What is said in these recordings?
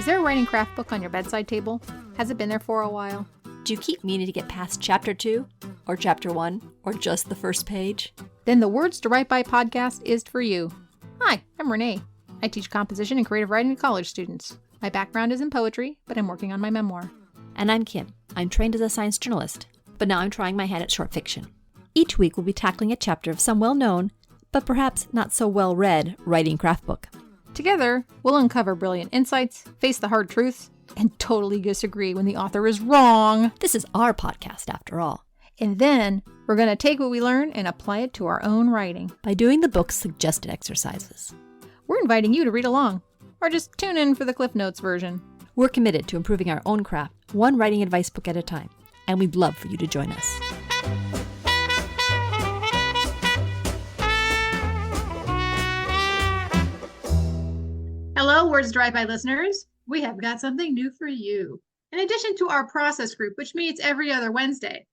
there a writing craft book on your bedside table? Has it been there for a while? Do you keep meaning to get past chapter 2 or chapter 1 or just the first page? Then the Words to Write By podcast is for you. Hi, I'm Renee. I teach composition and creative writing to college students. My background is in poetry, but I'm working on my memoir. And I'm Kim. I'm trained as a science journalist, but now I'm trying my hand at short fiction. Each week we'll be tackling a chapter of some well-known, but perhaps not so well-read writing craft book. Together, we'll uncover brilliant insights, face the hard truths, and totally disagree when the author is wrong. This is our podcast, after all. And then we're going to take what we learn and apply it to our own writing by doing the book's suggested exercises. We're inviting you to read along, or just tune in for the Cliff Notes version. We're committed to improving our own craft, one writing advice book at a time, and we'd love for you to join us. Hello, Words to Write By listeners. We have got something new for you. In addition to our process group, which meets every other Wednesday,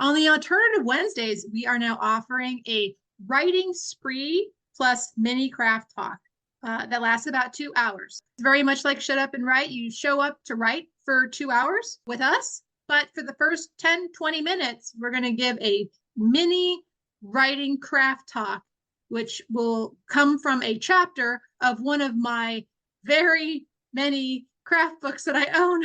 on the alternative Wednesdays, we are now offering a writing spree plus mini craft talk that lasts about 2 hours. It's very much like Shut Up and Write. You show up to write for 2 hours with us, but for the first 10, 20 minutes, we're going to give a mini writing craft talk, which will come from a chapter of one of my very many craft books that I own,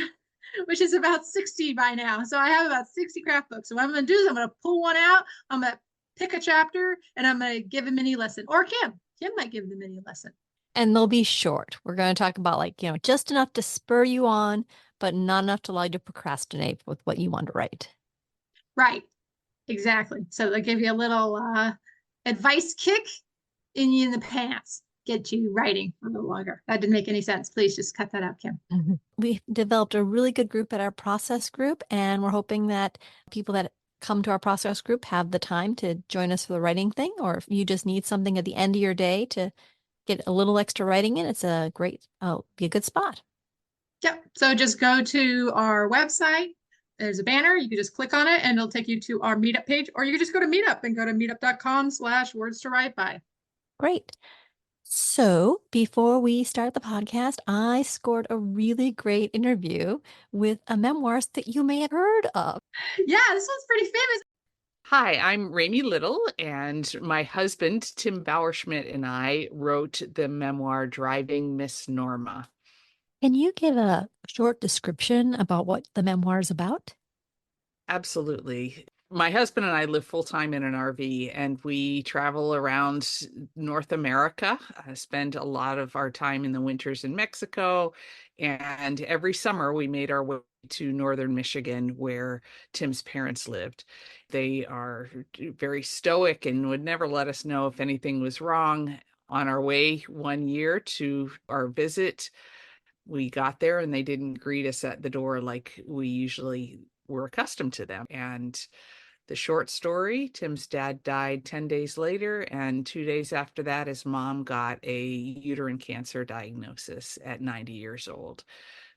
which is about 60 by now. So I have about 60 craft books. So what I'm going to do is I'm going to pull one out. I'm going to pick a chapter and I'm going to give a mini lesson. Or Kim might give the mini lesson. And they'll be short. We're going to talk about just enough to spur you on, but not enough to allow you to procrastinate with what you want to write. Right. Exactly. So they'll give you a little advice kick in the pants. Get you writing a little longer. That didn't make any sense. Please just cut that out, Kim. Mm-hmm. We developed a really good group at our process group, and we're hoping that people that come to our process group have the time to join us for the writing thing, or if you just need something at the end of your day to get a little extra writing in, it's be a good spot. Yep. So just go to our website. There's a banner. You can just click on it and it'll take you to our meetup page, or you can just go to Meetup and go to meetup.com/words to write by. Great. So before we start the podcast, I scored a really great interview with a memoirist that you may have heard of. Yeah, this one's pretty famous. Hi, I'm Raime Liddle, and my husband, Tim Bauerschmidt, and I wrote the memoir Driving Miss Norma. Can you give a short description about what the memoir is about? Absolutely. My husband and I live full-time in an RV, and we travel around North America, spend a lot of our time in the winters in Mexico, and every summer we made our way to northern Michigan, where Tim's parents lived. They are very stoic and would never let us know if anything was wrong. On our way one year to our visit, we got there and they didn't greet us at the door like we usually were accustomed to them. And the short story, Tim's dad died 10 days later, and 2 days after that, his mom got a uterine cancer diagnosis at 90 years old.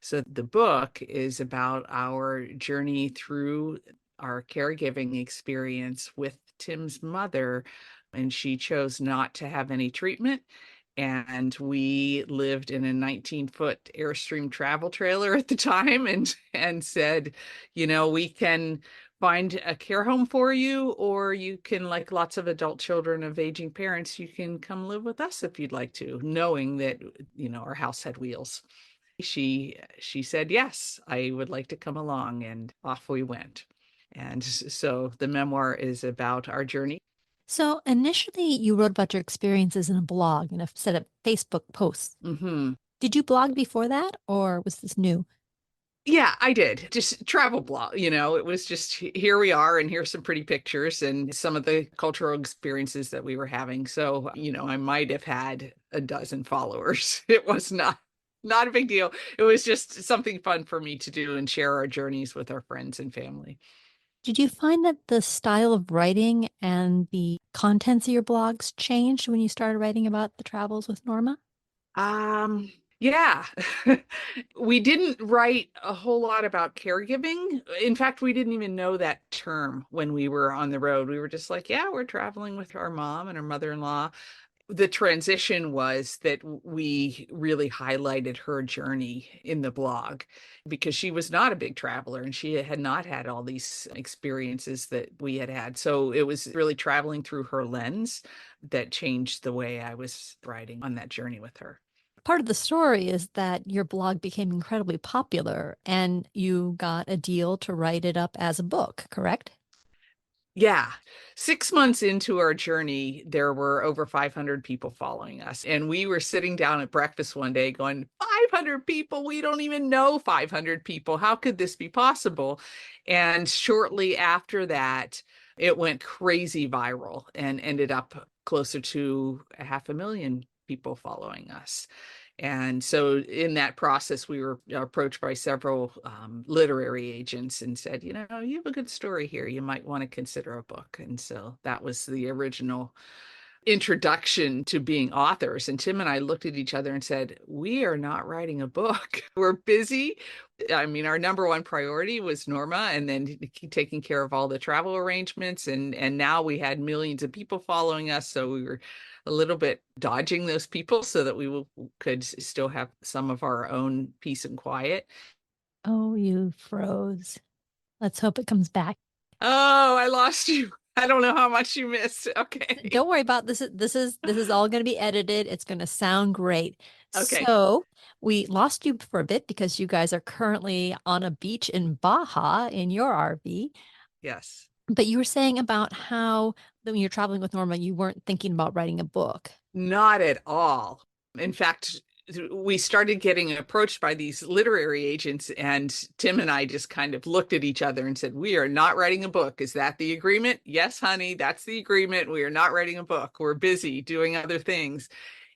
So the book is about our journey through our caregiving experience with Tim's mother, and she chose not to have any treatment. And we lived in a 19-foot Airstream travel trailer at the time and said, we can find a care home for you, or you can, like lots of adult children of aging parents, you can come live with us if you'd like to, knowing that, our house had wheels. She said, yes, I would like to come along, and off we went. And so the memoir is about our journey. So initially you wrote about your experiences in a blog and a set of Facebook posts. Mm-hmm. Did you blog before that, or was this new? Yeah, I did. Just travel blog, it was just, here we are, and here's some pretty pictures and some of the cultural experiences that we were having. So, I might have had a dozen followers. It was not a big deal. It was just something fun for me to do and share our journeys with our friends and family. Did you find that the style of writing and the contents of your blogs changed when you started writing about the travels with Norma? Yeah, we didn't write a whole lot about caregiving. In fact, we didn't even know that term when we were on the road. We were just like, yeah, we're traveling with our mom and our mother-in-law. the transition was that we really highlighted her journey in the blog because she was not a big traveler and she had not had all these experiences that we had had. So it was really traveling through her lens that changed the way I was writing on that journey with her. Part of the story is that your blog became incredibly popular and you got a deal to write it up as a book, correct? Yeah. 6 months into our journey, there were over 500 people following us. And we were sitting down at breakfast one day going, 500 people? We don't even know 500 people. How could this be possible? And shortly after that, it went crazy viral and ended up closer to 500,000 people following us. And so in that process, we were approached by several literary agents and said, you have a good story here. You might want to consider a book. And so that was the original introduction to being authors. And Tim and I looked at each other and said, we are not writing a book. We're busy. I mean, our number one priority was Norma and then taking care of all the travel arrangements. And now we had millions of people following us. So we were a little bit dodging those people so that we could still have some of our own peace and quiet. Oh, you froze. Let's hope it comes back. Oh, I lost you. I don't know how much you missed. Okay. Don't worry about this. This is all going to be edited. It's going to sound great. Okay. So we lost you for a bit because you guys are currently on a beach in Baja in your RV. Yes. But you were saying about how when you're traveling with Norma, you weren't thinking about writing a book. Not at all. In fact, we started getting approached by these literary agents, and Tim and I just kind of looked at each other and said, we are not writing a book. Is that the agreement? Yes, honey, that's the agreement. We are not writing a book. We're busy doing other things.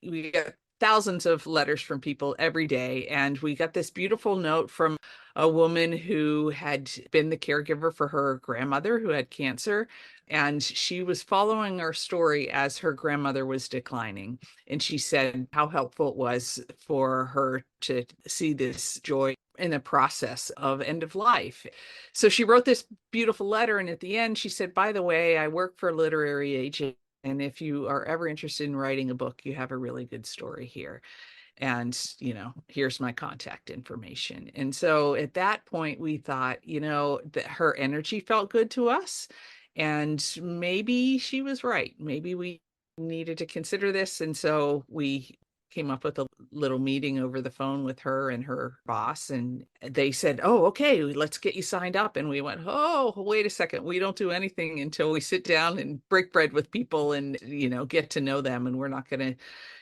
We get thousands of letters from people every day, and we got this beautiful note from a woman who had been the caregiver for her grandmother who had cancer. And she was following our story as her grandmother was declining. And she said how helpful it was for her to see this joy in the process of end of life. So she wrote this beautiful letter. And at the end, she said, by the way, I work for a literary agent. And if you are ever interested in writing a book, you have a really good story here. And, here's my contact information. And so at that point, we thought, that her energy felt good to us. And maybe she was right. Maybe we needed to consider this. And so we came up with a little meeting over the phone with her and her boss. And they said, oh, okay, let's get you signed up. And we went, oh, wait a second. We don't do anything until we sit down and break bread with people and, get to know them. And we're not going to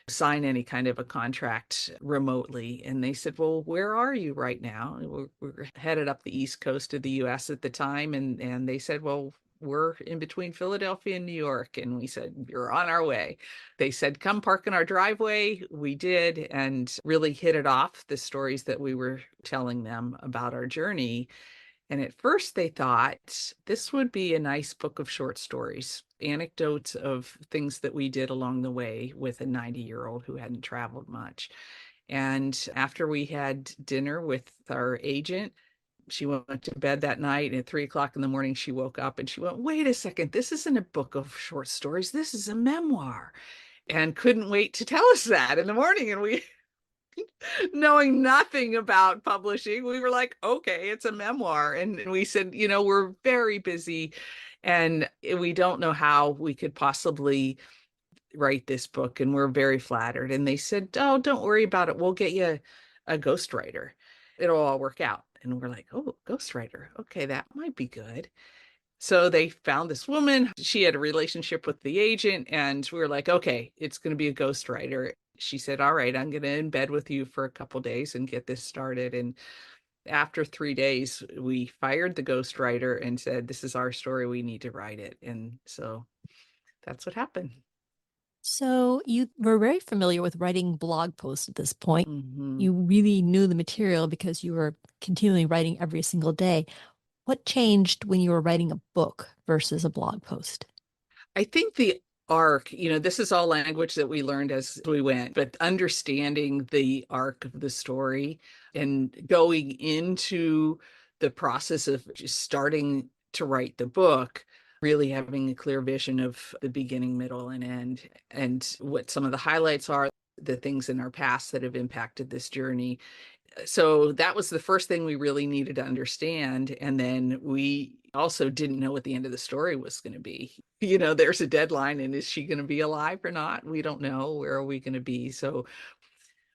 sign any kind of a contract remotely. And they said, well, where are you right now? We're headed up the East Coast of the US at the time. And they said, well, we're in between Philadelphia and New York. And we said, you're on our way. They said, come park in our driveway. We did, and really hit it off, the stories that we were telling them about our journey. And at first they thought this would be a nice book of short stories, anecdotes of things that we did along the way with a 90-year-old who hadn't traveled much. And after we had dinner with our agent, she went to bed that night, and at 3 o'clock in the morning, she woke up and she went, wait a second, this isn't a book of short stories. This is a memoir. And couldn't wait to tell us that in the morning. And we, knowing nothing about publishing, we were like, okay, it's a memoir. And we said, we're very busy and we don't know how we could possibly write this book. And we're very flattered. And they said, oh, don't worry about it. We'll get you a ghostwriter. It'll all work out. And we're like, oh, ghostwriter. Okay, that might be good. So they found this woman. She had a relationship with the agent. And we were like, okay, it's going to be a ghostwriter. She said, all right, I'm going to embed with you for a couple of days and get this started. And after 3 days, we fired the ghostwriter and said, this is our story. We need to write it. And so that's what happened. So you were very familiar with writing blog posts at this point. Mm-hmm. You really knew the material because you were continually writing every single day. What changed when you were writing a book versus a blog post? I think the arc, this is all language that we learned as we went, but understanding the arc of the story and going into the process of just starting to write the book really having a clear vision of the beginning, middle, and end, and what some of the highlights are, the things in our past that have impacted this journey. So that was the first thing we really needed to understand. And then we also didn't know what the end of the story was going to be. There's a deadline, and is she going to be alive or not? We don't know. Where are we going to be? So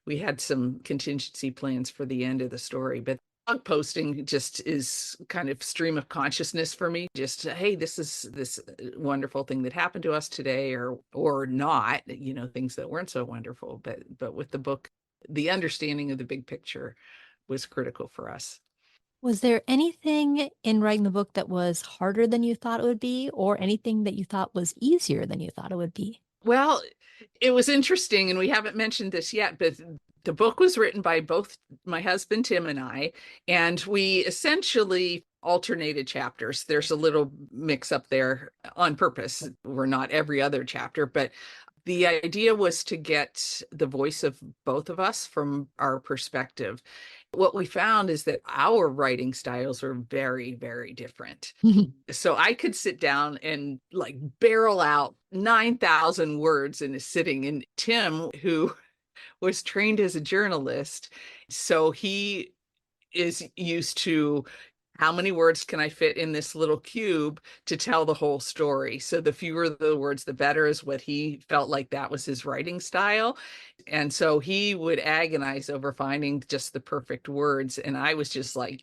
we had some contingency plans for the end of the story, but blog posting just is kind of stream of consciousness for me. Just, hey, this is this wonderful thing that happened to us today, or not, things that weren't so wonderful. But with the book, the understanding of the big picture was critical for us. Was there anything in writing the book that was harder than you thought it would be, or anything that you thought was easier than you thought it would be? Well, it was interesting, and we haven't mentioned this yet, but the book was written by both my husband, Tim, and I, and we essentially alternated chapters. There's a little mix up there on purpose. We're not every other chapter, but the idea was to get the voice of both of us from our perspective. What we found is that our writing styles are very, very different. So I could sit down and like barrel out 9,000 words in a sitting. And Tim, who was trained as a journalist, so he is used to how many words can I fit in this little cube to tell the whole story. So the fewer the words, the better, is what he felt like that was his writing style. And so he would agonize over finding just the perfect words. And I was just like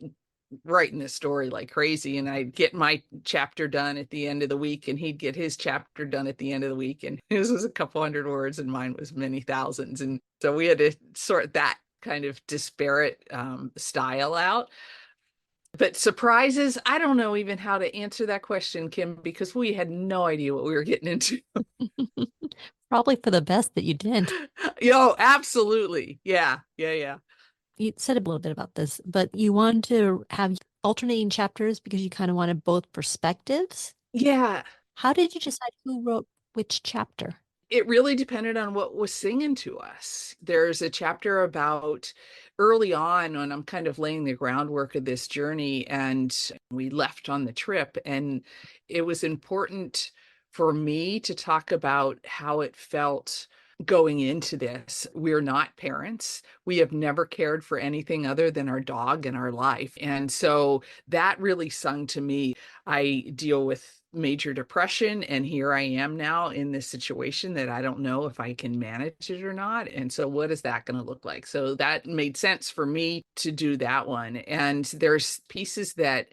writing this story like crazy, and I'd get my chapter done at the end of the week, and he'd get his chapter done at the end of the week, and his was a couple hundred words and mine was many thousands. And so we had to sort that kind of disparate style out. But surprises, I don't know even how to answer that question, Kim, because we had no idea what we were getting into. Probably for the best that you didn't. Absolutely. Yeah. You said a little bit about this, but you wanted to have alternating chapters because you kind of wanted both perspectives. Yeah. How did you decide who wrote which chapter? It really depended on what was singing to us. There's a chapter about early on when I'm kind of laying the groundwork of this journey, and we left on the trip, and it was important for me to talk about how it felt going into this. We're not parents. We have never cared for anything other than our dog and our life. And so that really sung to me. I deal with major depression, and here I am now in this situation that I don't know if I can manage it or not. And so what is that going to look like? So that made sense for me to do that one. And there's pieces that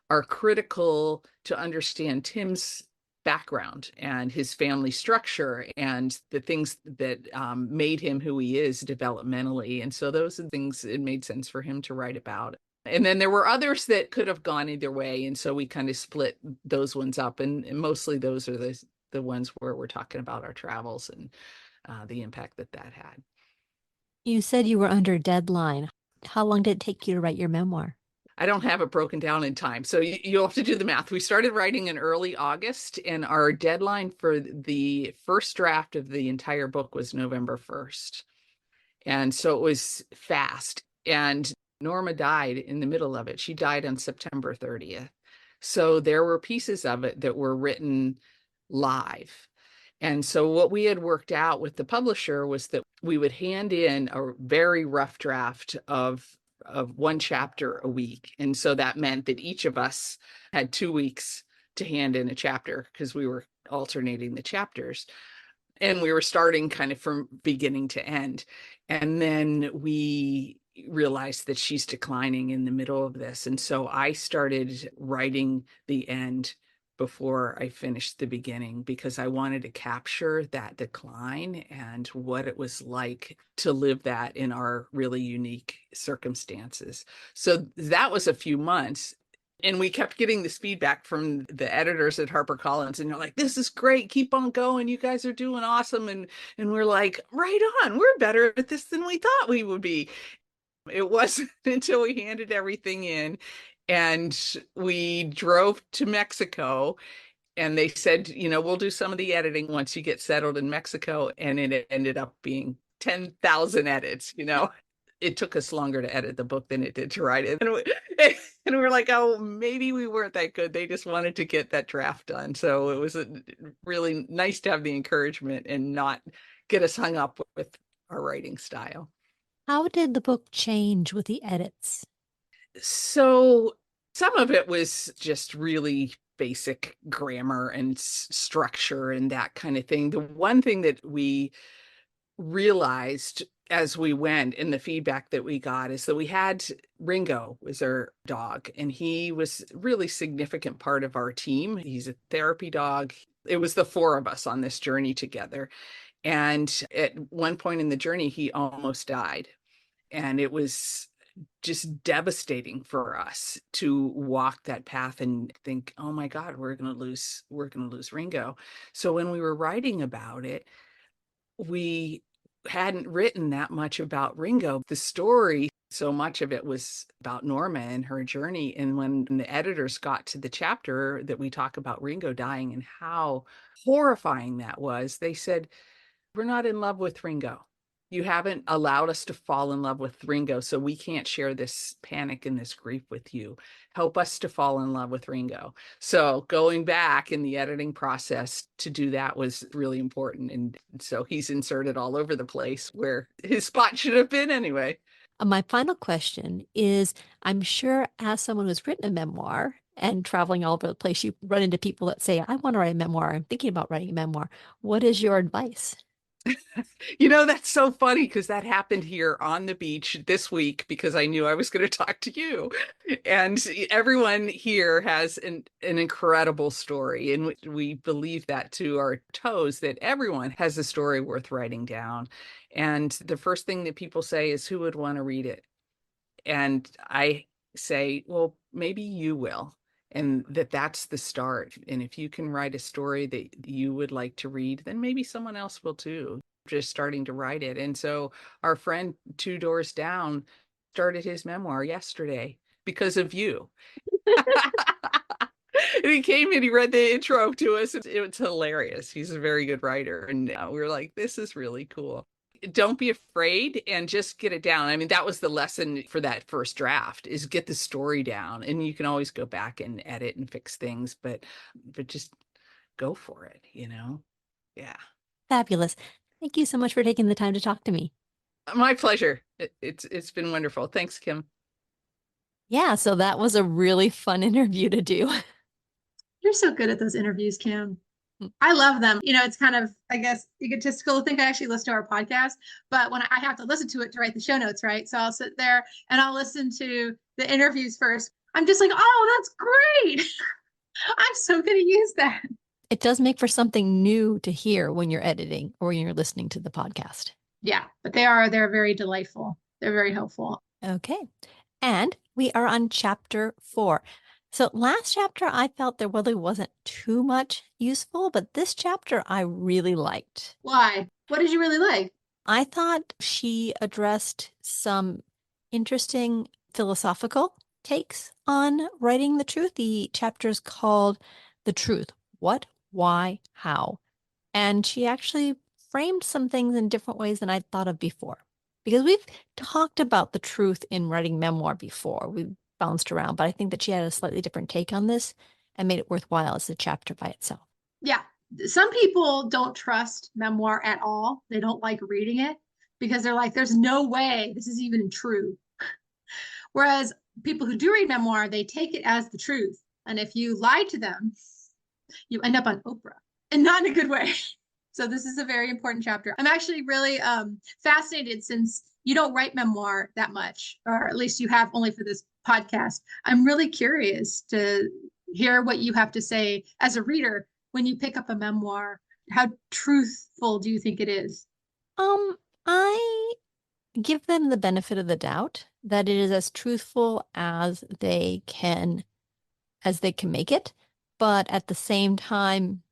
are critical to understand Tim's background and his family structure and the things that made him who he is developmentally. And so those are the things it made sense for him to write about. And then there were others that could have gone either way. And so we kind of split those ones up. And mostly those are the ones where we're talking about our travels and the impact that had. You said you were under deadline. How long did it take you to write your memoir? I don't have it broken down in time. So you'll have to do the math. We started writing in early August, and our deadline for the first draft of the entire book was November 1st. And so it was fast. And Norma died in the middle of it. She died on September 30th. So there were pieces of it that were written live. And so what we had worked out with the publisher was that we would hand in a very rough draft of one chapter a week. And so that meant that each of us had 2 weeks to hand in a chapter because we were alternating the chapters. And we were starting kind of from beginning to end. And then we realized that she's declining in the middle of this. And so I started writing the end before I finished the beginning because I wanted to capture that decline and what it was like to live that in our really unique circumstances. So that was a few months. And we kept getting this feedback from the editors at HarperCollins, and they're like, this is great. Keep on going. You guys are doing awesome. And we're like, right on. We're better at this than we thought we would be. It wasn't until we handed everything in and we drove to Mexico, and they said, we'll do some of the editing once you get settled in Mexico. And it ended up being 10,000 edits, it took us longer to edit the book than it did to write it. And we were like, oh, maybe we weren't that good. They just wanted to get that draft done. So it was really nice to have the encouragement and not get us hung up with our writing style. How did the book change with the edits? So some of it was just really basic grammar and structure and that kind of thing. The one thing that we realized as we went and the feedback that we got is that we had Ringo was our dog, and he was a really significant part of our team. He's a therapy dog. It was the four of us on this journey together. And at one point in the journey, he almost died. And it was just devastating for us to walk that path and think, oh my God, we're going to lose Ringo. So when we were writing about it, we hadn't written that much about Ringo. The story, so much of it was about Norma and her journey. And when the editors got to the chapter that we talk about Ringo dying and how horrifying that was, they said, we're not in love with Ringo. You haven't allowed us to fall in love with Ringo, so we can't share this panic and this grief with you. Help us to fall in love with Ringo. So going back in the editing process to do that was really important. And so he's inserted all over the place where his spot should have been anyway. My final question is, I'm sure as someone who's written a memoir and traveling all over the place, you run into people that say, I want to write a memoir. I'm thinking about writing a memoir. What is your advice? That's so funny because that happened here on the beach this week because I knew I was going to talk to you. And everyone here has an incredible story. And we believe that to our toes, that everyone has a story worth writing down. And the first thing that people say is, who would want to read it? And I say, well, maybe you will. And that's the start. And if you can write a story that you would like to read, then maybe someone else will too, just starting to write it. And so our friend 2 doors down started his memoir yesterday because of you. And he came and he read the intro to us. It was hilarious. He's a very good writer. And we were like, this is really cool. Don't be afraid and just get it down. I mean, that was the lesson for that first draft, is get the story down, and you can always go back and edit and fix things, but just go for it, Yeah. Fabulous. Thank you so much for taking the time to talk to me. My pleasure. It's been wonderful. Thanks, Kim. Yeah, so that was a really fun interview to do. You're so good at those interviews, Kim. I love them. It's kind of, I guess, egotistical to think I actually listen to our podcast, but when I have to listen to it to write the show notes, right? So I'll sit there and I'll listen to the interviews first. I'm just like, oh, that's great. I'm so going to use that. It does make for something new to hear when you're editing or when you're listening to the podcast. Yeah, but they're very delightful. They're very helpful. Okay. And we are on chapter 4. So last chapter, I felt there really wasn't too much useful, but this chapter I really liked. Why? What did you really like? I thought she addressed some interesting philosophical takes on writing the truth. The chapter is called The Truth: What, Why, How. And she actually framed some things in different ways than I'd thought of before. Because we've talked about the truth in writing memoir before. We've bounced around, but I think that she had a slightly different take on this and made it worthwhile as a chapter by itself. Yeah. Some people don't trust memoir at all. They don't like reading it because they're like, there's no way this is even true. Whereas people who do read memoir, they take it as the truth. And if you lie to them, you end up on Oprah, and not in a good way. So this is a very important chapter. I'm actually really fascinated, since you don't write memoir that much, or at least you have only for this podcast. I'm really curious to hear what you have to say as a reader when you pick up a memoir. How truthful do you think it is? I give them the benefit of the doubt that it is as truthful as they can make it. But at the same time,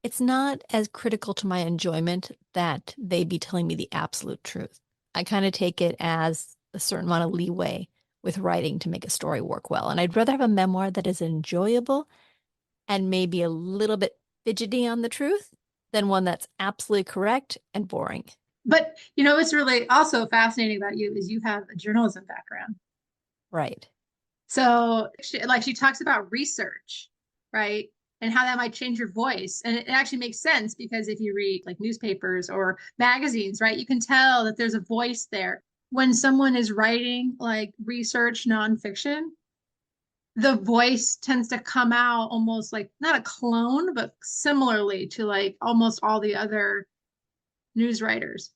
it's not as critical to my enjoyment that they be telling me the absolute truth. I kind of take it as a certain amount of leeway with writing to make a story work well. And I'd rather have a memoir that is enjoyable and maybe a little bit fidgety on the truth than one that's absolutely correct and boring. But you know, what's really also fascinating about you is you have a journalism background. Right. So she talks about research, right? And how that might change your voice. And it actually makes sense because if you read like newspapers or magazines, right, you can tell that there's a voice there. When someone is writing like research nonfiction, the voice tends to come out almost like not a clone, but similarly to like almost all the other news writers,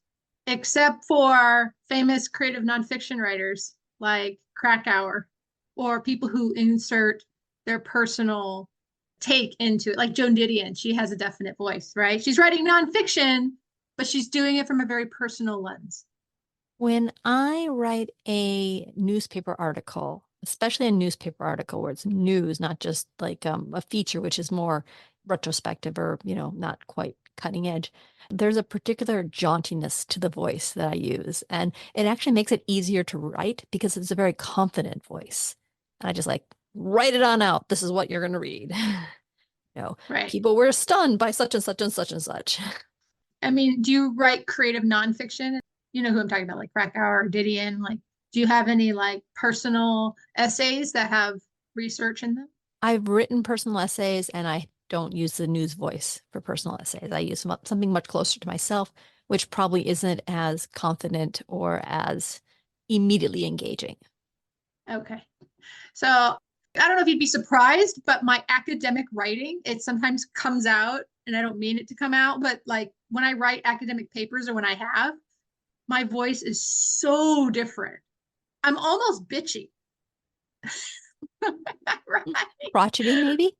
except for famous creative nonfiction writers like Krakauer or people who insert their personal take into it, like Joan Didion. She has a definite voice, right? She's writing nonfiction, but she's doing it from a very personal lens. When I write a newspaper article, especially a newspaper article where it's news, not just like a feature, which is more retrospective or, not quite cutting edge, there's a particular jauntiness to the voice that I use. And it actually makes it easier to write because it's a very confident voice. And I just like write it on out. This is what you're going to read. Right. People were stunned by such and such and such and such. I mean, do you write creative nonfiction? You know who I'm talking about, like Krakauer or Didion. Like, do you have any like personal essays that have research in them? I've written personal essays and I don't use the news voice for personal essays. I use something much closer to myself, which probably isn't as confident or as immediately engaging. Okay. So I don't know if you'd be surprised, but my academic writing, it sometimes comes out, and I don't mean it to come out, but like when I write academic papers or when I have, my voice is so different. I'm almost bitchy. Right. Crotchety, maybe?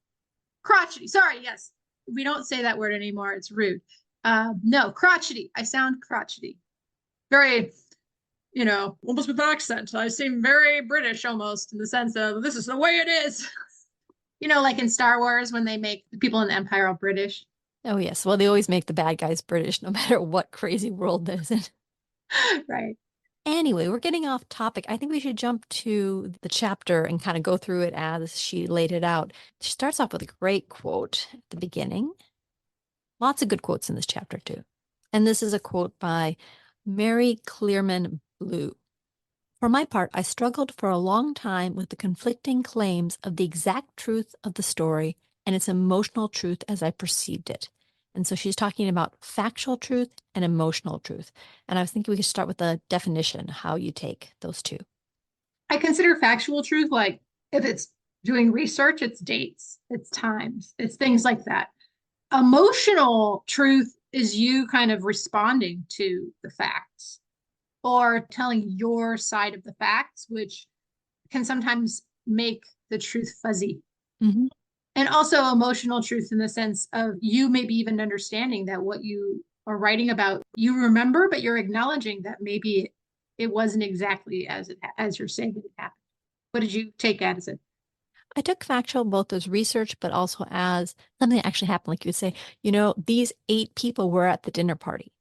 Crotchety. Sorry, yes. We don't say that word anymore. It's rude. No, crotchety. I sound crotchety. Very, almost with an accent. I seem very British almost in the sense of this is the way it is. Like in Star Wars when they make the people in the Empire all British. Oh, yes. Well, they always make the bad guys British, no matter what crazy world there's in. Right. Anyway, we're getting off topic. I think we should jump to the chapter and kind of go through it as she laid it out. She starts off with a great quote at the beginning. Lots of good quotes in this chapter, too. And this is a quote by Mary Clearman Blue. For my part, I struggled for a long time with the conflicting claims of the exact truth of the story and its emotional truth as I perceived it. And so she's talking about factual truth and emotional truth. And I was thinking we could start with the definition, how you take those two. I consider factual truth like if it's doing research, it's dates, it's times, it's things like that. Emotional truth is you kind of responding to the facts or telling your side of the facts, which can sometimes make the truth fuzzy. Mm-hmm. And also emotional truth in the sense of you maybe even understanding that what you are writing about, you remember, but you're acknowledging that maybe it wasn't exactly as you're saying it happened. What did you take as it? I took factual both as research, but also as something that actually happened. Like you would say, these 8 people were at the dinner party.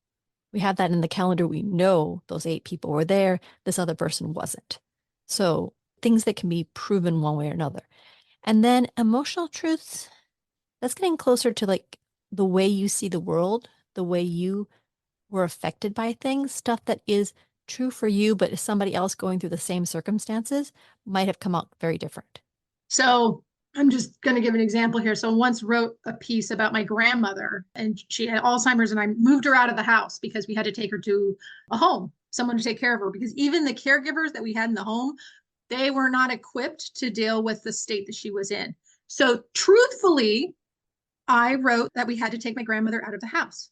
We have that in the calendar. We know those 8 people were there. This other person wasn't. So things that can be proven one way or another. And then emotional truths, that's getting closer to like the way you see the world, the way you were affected by things, stuff that is true for you, but somebody else going through the same circumstances might have come out very different. So I'm just going to give an example here. So I once wrote a piece about my grandmother, and she had Alzheimer's, and I moved her out of the house because we had to take her to a home, someone to take care of her, because even the caregivers that we had in the home, they were not equipped to deal with the state that she was in. So truthfully, I wrote that we had to take my grandmother out of the house.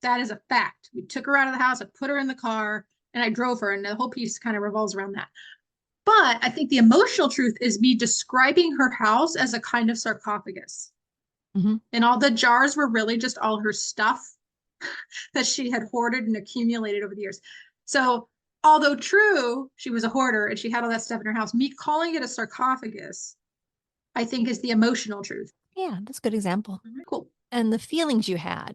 That is a fact. We took her out of the house, I put her in the car, and I drove her, and the whole piece kind of revolves around that. But I think the emotional truth is me describing her house as a kind of sarcophagus. Mm-hmm. And all the jars were really just all her stuff that she had hoarded and accumulated over the years. So, although true, she was a hoarder and she had all that stuff in her house, me calling it a sarcophagus, I think is the emotional truth. Yeah, that's a good example. Cool. And the feelings you had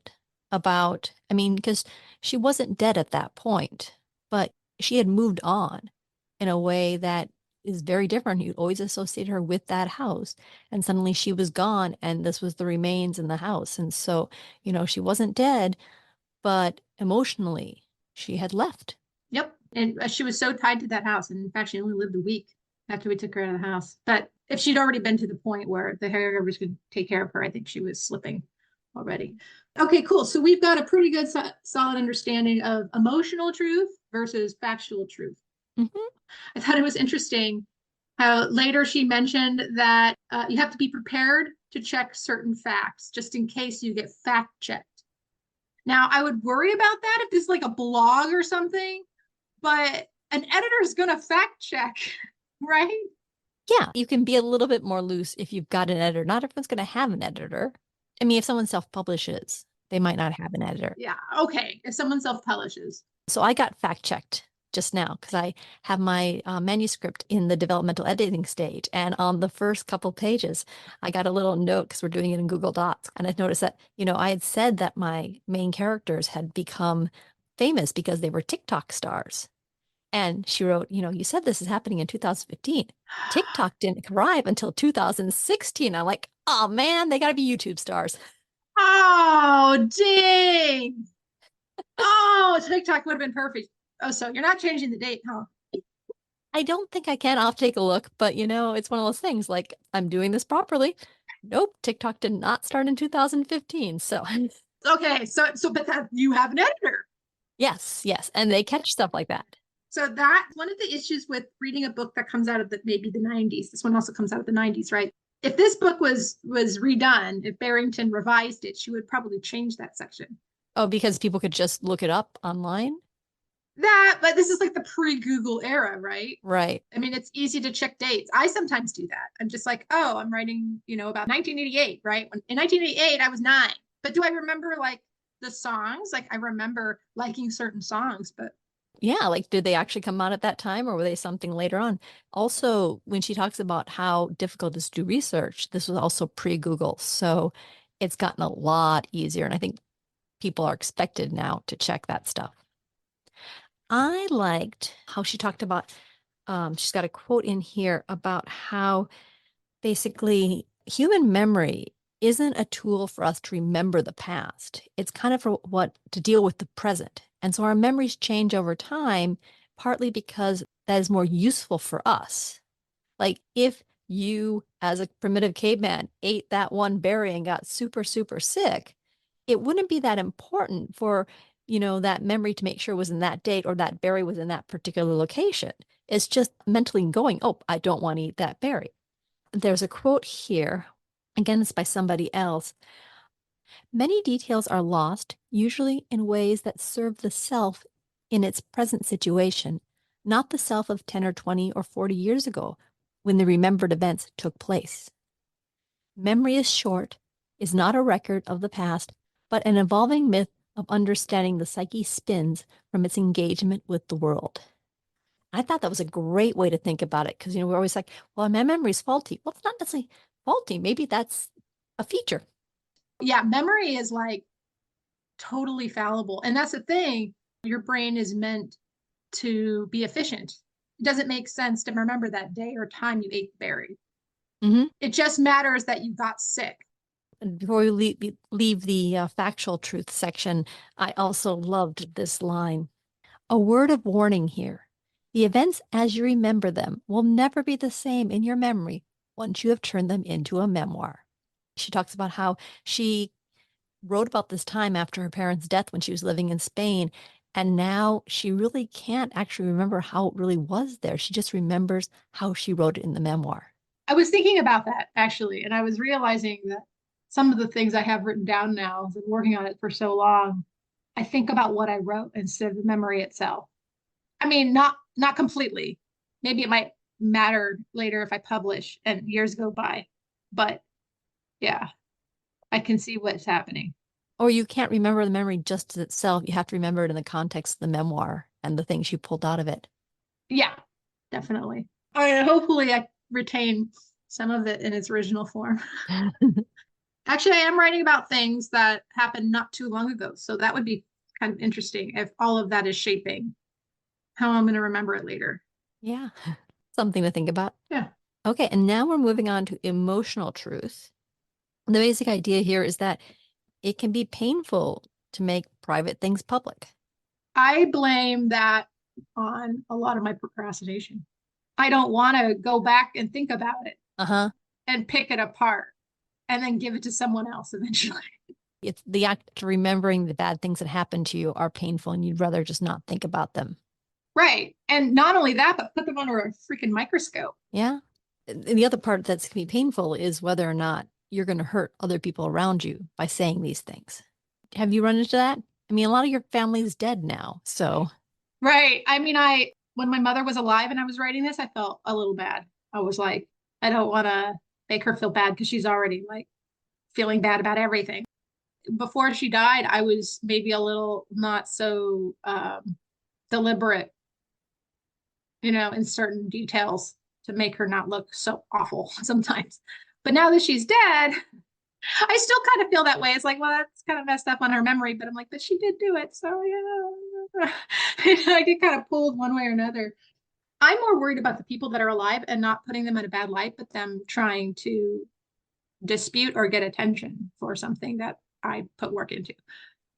about, because she wasn't dead at that point, but she had moved on in a way that is very different. You'd always associate her with that house. And suddenly she was gone and this was the remains in the house. And so, she wasn't dead, but emotionally, she had left. Yep. And she was so tied to that house. And in fact, she only lived a week after we took her out of the house. But if she'd already been to the point where the caregivers could take care of her, I think she was slipping already. Okay, cool. So we've got a pretty good solid understanding of emotional truth versus factual truth. Mm-hmm. I thought it was interesting how later she mentioned that you have to be prepared to check certain facts just in case you get fact checked. Now, I would worry about that if this is like a blog or something, but an editor is going to fact check, right? Yeah, you can be a little bit more loose if you've got an editor. Not everyone's going to have an editor. I mean, if someone self-publishes, they might not have an editor. Yeah, okay. If someone self-publishes. So I got fact-checked just now because I have my manuscript in the developmental editing stage. And on the first couple pages, I got a little note because we're doing it in Google Docs. And I noticed that, I had said that my main characters had become famous because they were TikTok stars. And she wrote, you said this is happening in 2015. TikTok didn't arrive until 2016. I'm like, oh man, they got to be YouTube stars. Oh, dang. Oh, TikTok would have been perfect. Oh, so you're not changing the date, huh? I don't think I can. I'll have to take a look, but it's one of those things like I'm doing this properly. Nope, TikTok did not start in 2015. So okay, but that you have an editor. yes, and they catch stuff like that. So that's one of the issues with reading a book that comes out of maybe the 90s. This one also comes out of the 90s, right? If this book was redone, if Barrington revised it, she would probably change that section. Oh, because people could just look it up online? But this is like the pre-Google era, right? Right. I mean, it's easy to check dates. I sometimes do that. I'm just like, oh, I'm writing, about 1988, right? In 1988, I was 9. But do I remember like the songs? Like I remember liking certain songs, but yeah, like did they actually come out at that time or were they something later on? Also, when she talks about how difficult it is to do research, this was also pre-Google. So it's gotten a lot easier. And I think people are expected now to check that stuff. I liked how she talked about, she's got a quote in here about how basically human memory isn't a tool for us to remember the past. It's kind of for to deal with the present. And so our memories change over time, partly because that is more useful for us. Like if you, as a primitive caveman, ate that one berry and got super, super sick, it wouldn't be that important for, that memory to make sure it was in that date or that berry was in that particular location. It's just mentally going, oh, I don't want to eat that berry. There's a quote here. Again, it's by somebody else. Many details are lost, usually in ways that serve the self in its present situation, not the self of 10 or 20 or 40 years ago when the remembered events took place. Memory is short, is not a record of the past, but an evolving myth of understanding the psyche spins from its engagement with the world. I thought that was a great way to think about it because, we're always like, well, my memory's faulty. Well, it's not necessarily faulty. Maybe that's a feature. Yeah, memory is like totally fallible. And that's the thing. Your brain is meant to be efficient. It doesn't make sense to remember that day or time you ate the berry. Mm-hmm. It just matters that you got sick. And before we leave the factual truth section, I also loved this line. A word of warning here. The events as you remember them will never be the same in your memory once you have turned them into a memoir. She talks about how she wrote about this time after her parents' death when she was living in Spain. And now she really can't actually remember how it really was there. She just remembers how she wrote it in the memoir. I was thinking about that actually, and I was realizing that some of the things I have written down now, I've been working on it for so long, I think about what I wrote instead of the memory itself. I mean, not completely. Maybe it might matter later if I publish and years go by. But yeah, I can see what's happening. Or you can't remember the memory just itself. You have to remember it in the context of the memoir and the things you pulled out of it. Yeah, definitely. Hopefully I retain some of it in its original form. Actually, I am writing about things that happened not too long ago. So that would be kind of interesting if all of that is shaping how I'm going to remember it later. Yeah, something to think about. Yeah. Okay, and now we're moving on to emotional truth. The basic idea here is that it can be painful to make private things public. I blame that on a lot of my procrastination. I don't want to go back and think about it Uh-huh. and pick it apart and then give it to someone else eventually. It's the act of remembering the bad things that happened to you are painful and you'd rather just not think about them. Right. And not only that, but put them under a freaking microscope. Yeah. And the other part that's going to be painful is whether or not you're going to hurt other people around you by saying these things. Have you run into that? I mean, a lot of your family's dead now. So, Right. I mean, when my mother was alive and I was writing this, I felt a little bad. I was like, I don't want to make her feel bad because she's already like feeling bad about everything. Before she died, I was maybe a little not so deliberate, in certain details to make her not look so awful sometimes. But now that she's dead, I still kind of feel that way. It's like, well, that's kind of messed up on her memory, but I'm like, but she did do it. So, I get kind of pulled one way or another. I'm more worried about the people that are alive and not putting them in a bad light, but them trying to dispute or get attention for something that I put work into.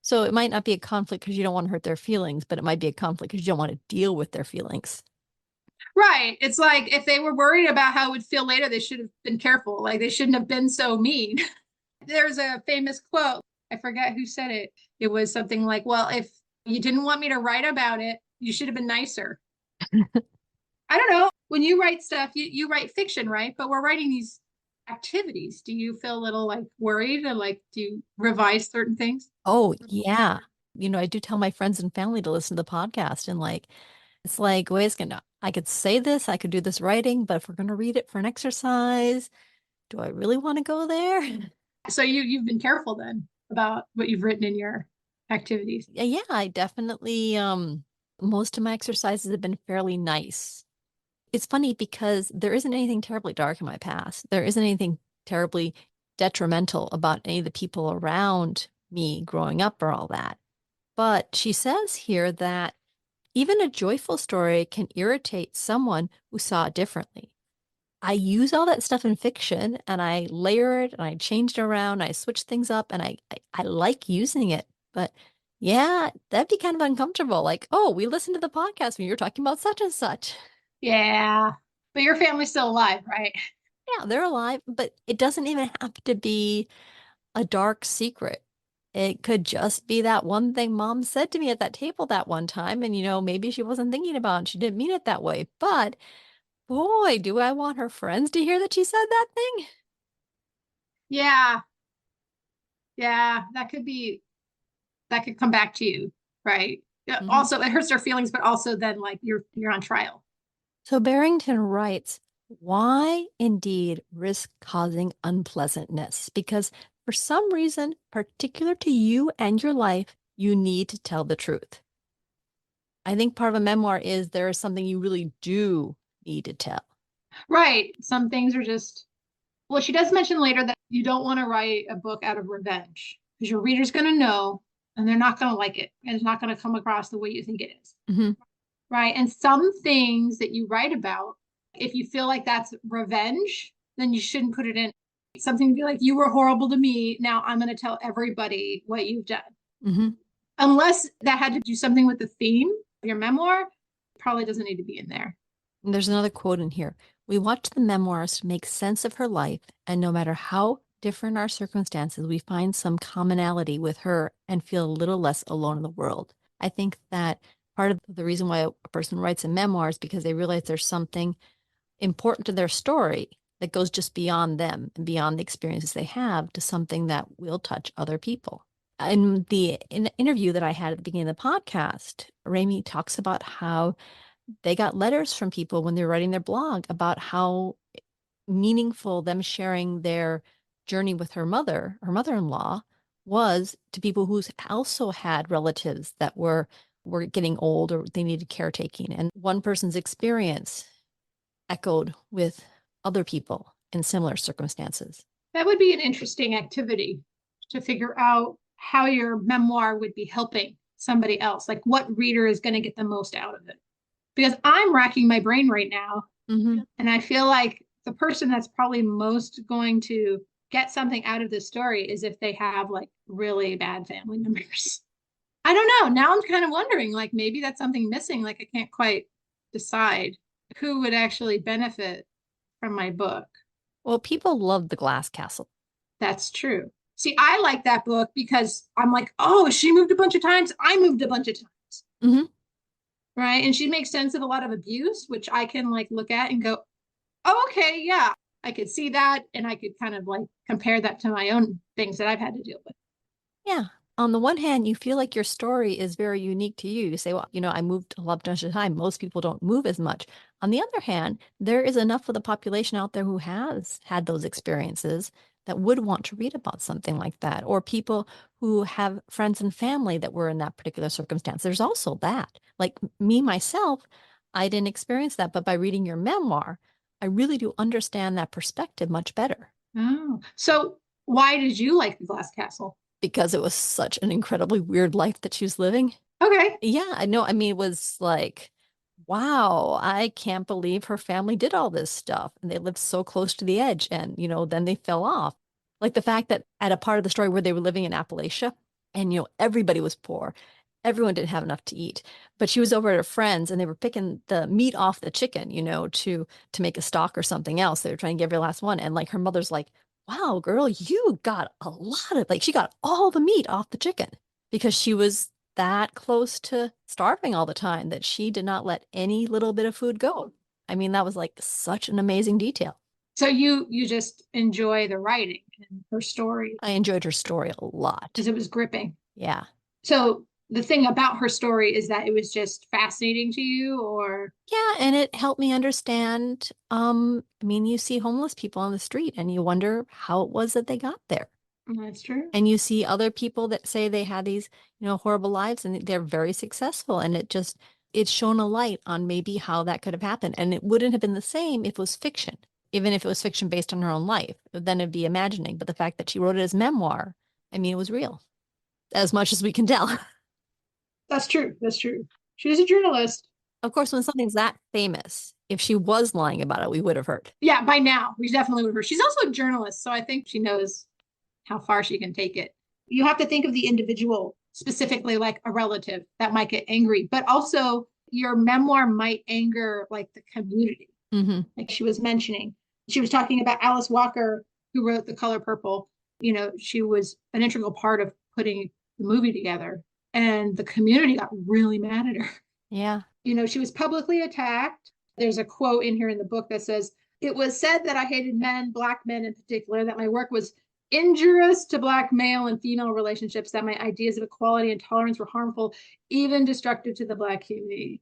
so it might not be a conflict because you don't want to hurt their feelings, but it might be a conflict because you don't want to deal with their feelings. Right. It's like if they were worried about how it would feel later, they should have been careful. Like they shouldn't have been so mean. There's a famous quote. I forget who said it. It was something like, well, if you didn't want me to write about it, you should have been nicer. I don't know. When you write stuff, you write fiction, right? But we're writing these activities. Do you feel a little like worried or like do you revise certain things? Oh, yeah. I do tell my friends and family to listen to the podcast and it's like, wait a second, I could say this, I could do this writing, but if we're going to read it for an exercise, do I really want to go there? So you've been careful then about what you've written in your activities. Yeah, I definitely, most of my exercises have been fairly nice. It's funny because there isn't anything terribly dark in my past. There isn't anything terribly detrimental about any of the people around me growing up or all that. But she says here that even a joyful story can irritate someone who saw it differently. I use all that stuff in fiction and I layer it and I change it around, I switch things up and I like using it. But yeah, that'd be kind of uncomfortable. Like, oh, we listened to the podcast when you're talking about such and such. Yeah. But your family's still alive, right? Yeah, they're alive, but it doesn't even have to be a dark secret. It could just be that one thing mom said to me at that table that one time. And, maybe she wasn't thinking about it. She didn't mean it that way. But boy, do I want her friends to hear that she said that thing. Yeah. Yeah. That could come back to you, right? Mhm. Also, it hurts their feelings, but also then like you're on trial. So Barrington writes, why indeed risk causing unpleasantness? Because for some reason, particular to you and your life, you need to tell the truth. I think part of a memoir is there is something you really do need to tell. Right. Some things are just, well, she does mention later that you don't want to write a book out of revenge because your reader's going to know and they're not going to like it. And it's not going to come across the way you think it is. Mm-hmm. Right. And some things that you write about, if you feel like that's revenge, then you shouldn't put it in. Something to be like, you were horrible to me. Now I'm going to tell everybody what you've done. Mm-hmm. Unless that had to do something with the theme of your memoir, probably doesn't need to be in there. And there's another quote in here. We watch the memoirs to make sense of her life, and no matter how different our circumstances, we find some commonality with her and feel a little less alone in the world. I think that part of the reason why a person writes a memoir is because they realize there's something important to their story that goes just beyond them and beyond the experiences they have to something that will touch other people. In the interview that I had at the beginning of the podcast, Raime talks about how they got letters from people when they were writing their blog about how meaningful them sharing their journey with her mother-in-law, was to people who also had relatives that were getting old or they needed caretaking. And one person's experience echoed with other people in similar circumstances. That would be an interesting activity to figure out how your memoir would be helping somebody else. Like what reader is going to get the most out of it? Because I'm racking my brain right now. Mm-hmm. And I feel like the person that's probably most going to get something out of this story is if they have like really bad family members. I don't know. Now I'm kind of wondering, like maybe that's something missing. Like I can't quite decide who would actually benefit from my book. Well, people love The Glass Castle. That's true. See, I like that book because I'm like, oh, she moved a bunch of times. I moved a bunch of times. Mm-hmm. Right. And she makes sense of a lot of abuse, which I can like look at and go, oh, okay, yeah, I could see that. And I could kind of like compare that to my own things that I've had to deal with. Yeah. On the one hand, you feel like your story is very unique to you. You say, well, I moved a lot of time. Most people don't move as much. On the other hand, there is enough of the population out there who has had those experiences that would want to read about something like that, or people who have friends and family that were in that particular circumstance. There's also that. Like me, myself, I didn't experience that, but by reading your memoir, I really do understand that perspective much better. Oh, so why did you like The Glass Castle? Because it was such an incredibly weird life that she was living. Okay. Yeah, I know. I mean, it was like, wow, I can't believe her family did all this stuff. And they lived so close to the edge. And, then they fell off. Like the fact that at a part of the story where they were living in Appalachia and, everybody was poor. Everyone didn't have enough to eat. But she was over at her friends and they were picking the meat off the chicken, to make a stock or something else. They were trying to get every last one. And like her mother's like, wow, girl, you got a lot of, like, she got all the meat off the chicken because she was that close to starving all the time that she did not let any little bit of food go. I mean, that was like such an amazing detail. So you just enjoy the writing and her story I enjoyed her story a lot. because it was gripping. Yeah. So the thing about her story is that it was just fascinating to you, or Yeah, and it helped me understand. I mean, you see homeless people on the street and you wonder how it was that they got there. that's true. And you see other people that say they had these, horrible lives and they're very successful. And it's shown a light on maybe how that could have happened. And it wouldn't have been the same if it was fiction, even if it was fiction based on her own life, then it'd be imagining. But the fact that she wrote it as memoir, I mean, it was real, as much as we can tell. That's true. That's true. She was a journalist. Of course, when something's that famous, if she was lying about it, we would have heard. Yeah, by now we definitely would have heard. She's also a journalist, so I think she knows how far she can take it. You have to think of the individual, specifically like a relative that might get angry, but also your memoir might anger like the community. Mm-hmm. Like she was mentioning, she was talking about Alice Walker, who wrote The Color Purple. She was an integral part of putting the movie together, and the community got really mad at her. Yeah. She was publicly attacked. There's a quote in here in the book that says, "It was said that I hated men, Black men in particular, that my work was injurious to Black male and female relationships, that my ideas of equality and tolerance were harmful, even destructive to the Black community."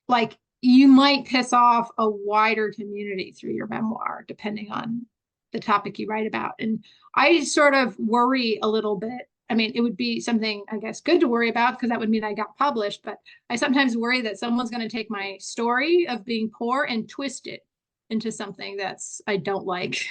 Like, you might piss off a wider community through your memoir, depending on the topic you write about. And I sort of worry a little bit. I mean, it would be something, I guess, good to worry about because that would mean I got published. But I sometimes worry that someone's going to take my story of being poor and twist it into something I don't like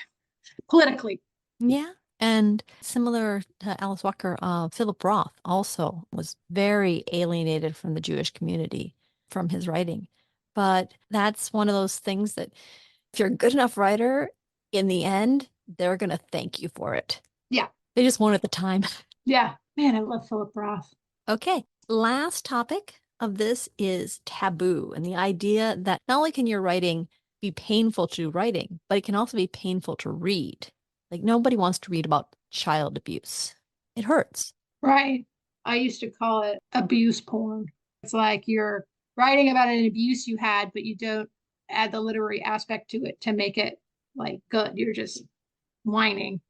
politically. Yeah. And similar to Alice Walker, Philip Roth also was very alienated from the Jewish community from his writing. But that's one of those things that if you're a good enough writer, in the end, they're going to thank you for it. Yeah. They just won't at the time. Yeah. Man, I love Philip Roth. Okay. Last topic of this is taboo and the idea that not only can your writing be painful to writing, but it can also be painful to read. Like nobody wants to read about child abuse. It hurts. Right. I used to call it abuse porn. It's like you're writing about an abuse you had, but you don't add the literary aspect to it to make it like good. You're just whining.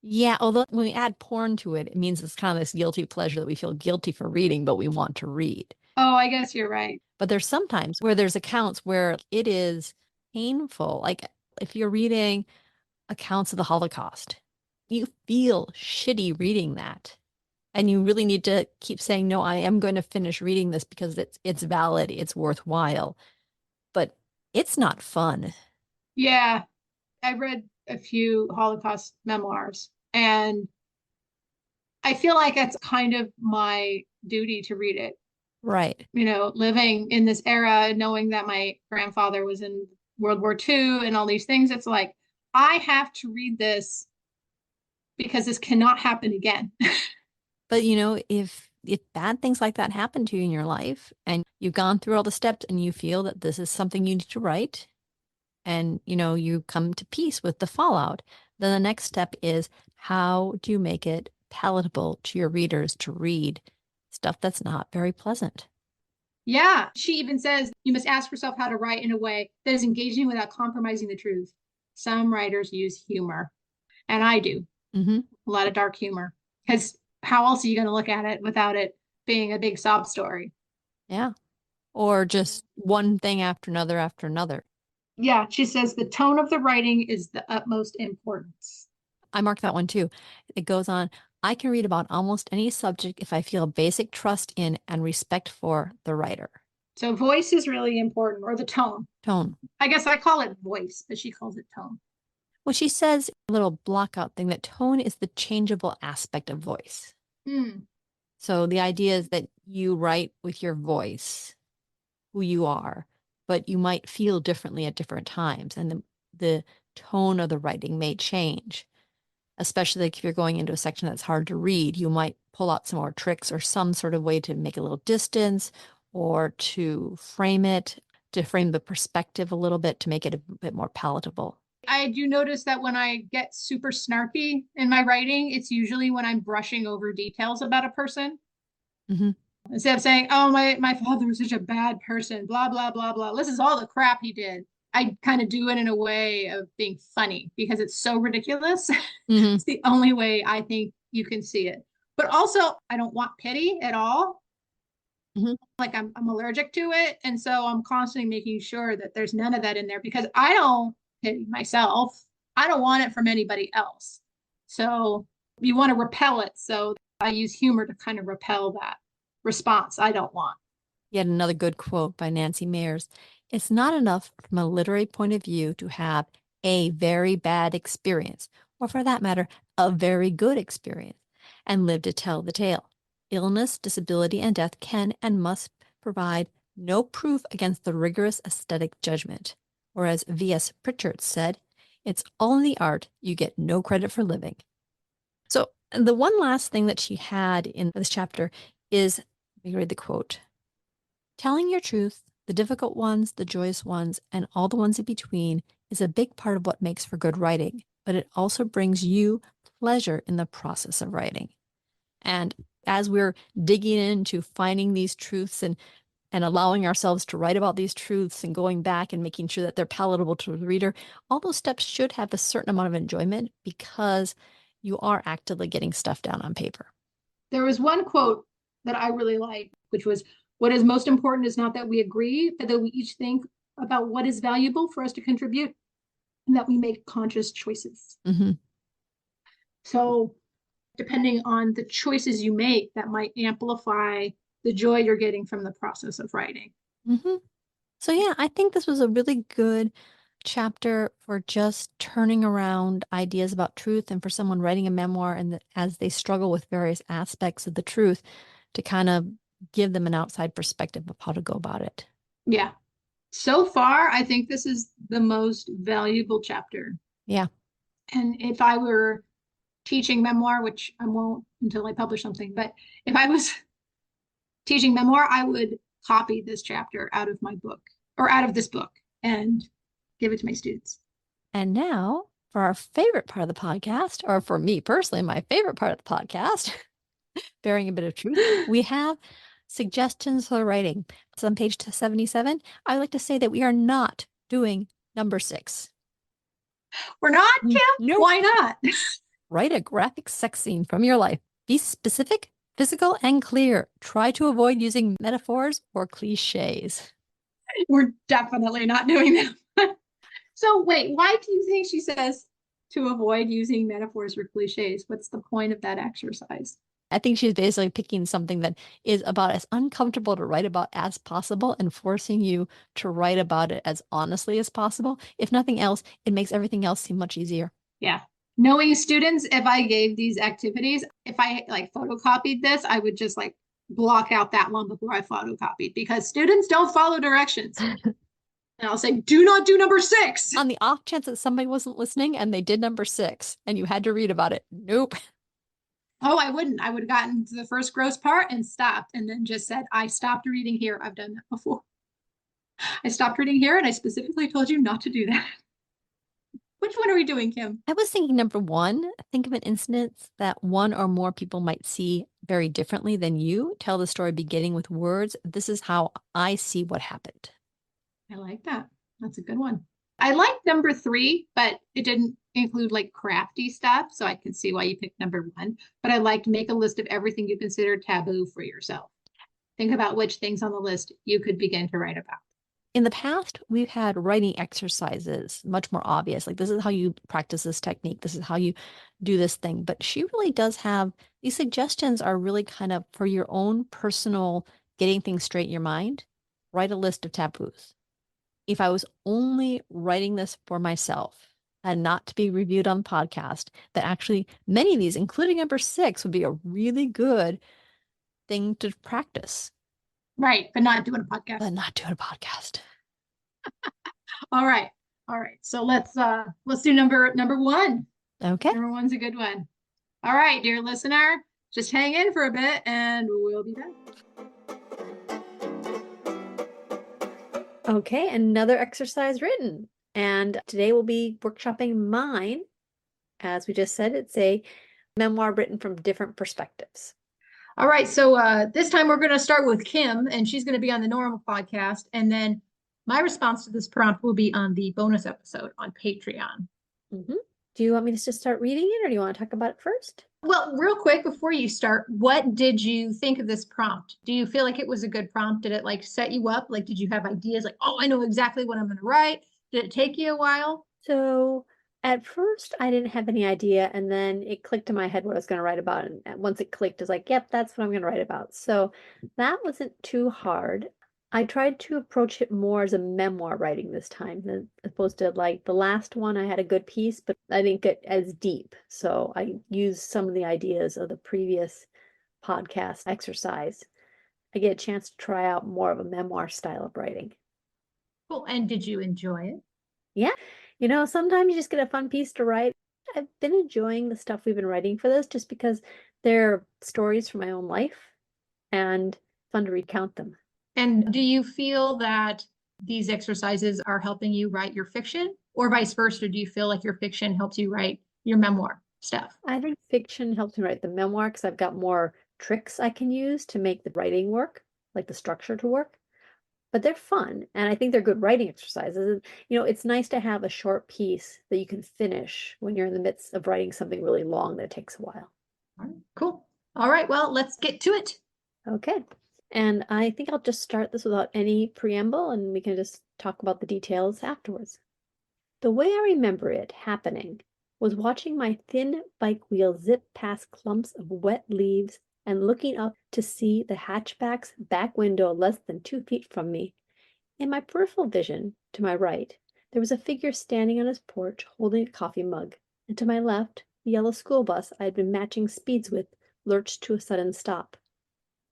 Yeah, although when we add porn to it, it means it's kind of this guilty pleasure that we feel guilty for reading, but we want to read. Oh, I guess you're right. But there's sometimes where there's accounts where it is painful. Like if you're reading accounts of the Holocaust, you feel shitty reading that. And you really need to keep saying, no, I am going to finish reading this because it's valid, it's worthwhile. But it's not fun. Yeah. I read a few Holocaust memoirs, and I feel like it's kind of my duty to read it. Right. Living in this era, knowing that my grandfather was in World War II and all these things, it's like, I have to read this because this cannot happen again. But if if bad things like that happen to you in your life and you've gone through all the steps and you feel that this is something you need to write and, you come to peace with the fallout, then the next step is how do you make it palatable to your readers to read stuff that's not very pleasant? Yeah. She even says you must ask yourself how to write in a way that is engaging without compromising the truth. Some writers use humor, and I do Mm-hmm. a lot of dark humor because how else are you going to look at it without it being a big sob story? Yeah. Or just one thing after another after another. Yeah. She says the tone of the writing is the utmost importance. I mark that one too. It goes on. I can read about almost any subject if I feel basic trust in and respect for the writer. So voice is really important, or the tone. Tone. I guess I call it voice, but she calls it tone. Well, she says a little blockout thing that tone is the changeable aspect of voice. Hmm. So the idea is that you write with your voice, who you are, but you might feel differently at different times. And the tone of the writing may change, especially like if you're going into a section that's hard to read, you might pull out some more tricks or some sort of way to make a little distance or to frame it, to frame the perspective a little bit to make it a bit more palatable. I do notice that when I get super snarky in my writing, it's usually when I'm brushing over details about a person. Mm-hmm. Instead of saying, oh, my father was such a bad person, blah, blah, blah, blah. This is all the crap he did. I kind of do it in a way of being funny because it's so ridiculous. Mm-hmm. It's the only way I think you can see it. But also, I don't want pity at all. Mm-hmm. Like I'm allergic to it. And so I'm constantly making sure that there's none of that in there because I don't pity myself. I don't want it from anybody else. So you want to repel it. So I use humor to kind of repel that response I don't want. Yet another good quote by Nancy Meyers. It's not enough from a literary point of view to have a very bad experience, or for that matter, a very good experience, and live to tell the tale. Illness, disability, and death can and must provide no proof against the rigorous aesthetic judgment. Or as V.S. Pritchard said, it's all in the art, you get no credit for living. So the one last thing that she had in this chapter is, let me read the quote. Telling your truth, the difficult ones, the joyous ones, and all the ones in between is a big part of what makes for good writing, but it also brings you pleasure in the process of writing. And as we're digging into finding these truths and allowing ourselves to write about these truths and going back and making sure that they're palatable to the reader, all those steps should have a certain amount of enjoyment because you are actively getting stuff down on paper. There was one quote that I really liked, which was, what is most important is not that we agree, but that we each think about what is valuable for us to contribute and that we make conscious choices. Mm-hmm. So depending on the choices you make, that might amplify the joy you're getting from the process of writing. Mm-hmm. So yeah, I think this was a really good chapter for just turning around ideas about truth and for someone writing a memoir and as they struggle with various aspects of the truth to kind of give them an outside perspective of how to go about it. Yeah. So far, I think this is the most valuable chapter. Yeah. And if I were teaching memoir, which I won't until I publish something, but if I was teaching memoir, I would copy this chapter out of my book or out of this book and give it to my students. And now for our favorite part of the podcast, or for me personally, my favorite part of the podcast, bearing a bit of truth, we have suggestions for writing. It's on page 77. I would like to say that we are not doing number 6. We're not, Kim? Nope. Why not? Write a graphic sex scene from your life. Be specific, physical, and clear. Try to avoid using metaphors or cliches. We're definitely not doing that. So wait, why do you think she says to avoid using metaphors or cliches? What's the point of that exercise? I think she's basically picking something that is about as uncomfortable to write about as possible and forcing you to write about it as honestly as possible. If nothing else, it makes everything else seem much easier. Yeah. Knowing students, if I gave these activities, if I like photocopied this, I would just like block out that one before I photocopied because students don't follow directions. And I'll say, do not do number 6. On the off chance that somebody wasn't listening and they did number 6 and you had to read about it. Nope. Oh, I wouldn't. I would have gotten to the first gross part and stopped and then just said, I stopped reading here. I've done that before. I stopped reading here and I specifically told you not to do that. Which one are we doing, Kim? I was thinking number one, think of an instance that one or more people might see very differently than you. Tell the story beginning with words. This is how I see what happened. I like that. That's a good one. I like number three, but it didn't include like crafty stuff. So I can see why you picked number one. But I liked make a list of everything you consider taboo for yourself. Think about which things on the list you could begin to write about. In the past, we've had writing exercises, much more obvious. Like, this is how you practice this technique. This is how you do this thing. But she really does have these suggestions are really kind of for your own personal getting things straight in your mind. Write a list of taboos. If I was only writing this for myself and not to be reviewed on the podcast, that actually many of these, including number 6, would be a really good thing to practice. Right, but not doing a podcast. But not doing a podcast. All right. All right. So let's do number one. Okay. Number one's a good one. All right, dear listener, just hang in for a bit and we'll be back. Okay, another exercise written. And today we'll be workshopping mine. As we just said, it's a memoir written from different perspectives. All right, so this time we're going to start with Kim, and she's going to be on the normal podcast. And then my response to this prompt will be on the bonus episode on Patreon. Mm-hmm. Do you want me to just start reading it, or do you want to talk about it first? Well, real quick before you start, what did you think of this prompt? Do you feel like it was a good prompt? Did it like set you up? Like, did you have ideas like, oh, I know exactly what I'm going to write? Did it take you a while? So at first I didn't have any idea, and then it clicked in my head what I was going to write about. And once it clicked, I was like, yep, that's what I'm going to write about. So that wasn't too hard. I tried to approach it more as a memoir writing this time, as opposed to like the last one. I had a good piece, but I didn't get as deep. So I used some of the ideas of the previous podcast exercise. I get a chance to try out more of a memoir style of writing. Cool. And did you enjoy it? Yeah. You know, sometimes you just get a fun piece to write. I've been enjoying the stuff we've been writing for this just because they're stories from my own life and fun to recount them. And do you feel that these exercises are helping you write your fiction, or vice versa? Do you feel like your fiction helps you write your memoir stuff? I think fiction helps me write the memoir because I've got more tricks I can use to make the writing work, like the structure to work. But they're fun, and I think they're good writing exercises. You know, it's nice to have a short piece that you can finish when you're in the midst of writing something really long that takes a while. All right, cool. All right, well, let's get to it. Okay. And I think I'll just start this without any preamble, and we can just talk about the details afterwards. The way I remember it happening was watching my thin bike wheel zip past clumps of wet leaves and looking up to see the hatchback's back window less than 2 feet from me. In my peripheral vision, to my right, there was a figure standing on his porch holding a coffee mug, and to my left, the yellow school bus I had been matching speeds with lurched to a sudden stop.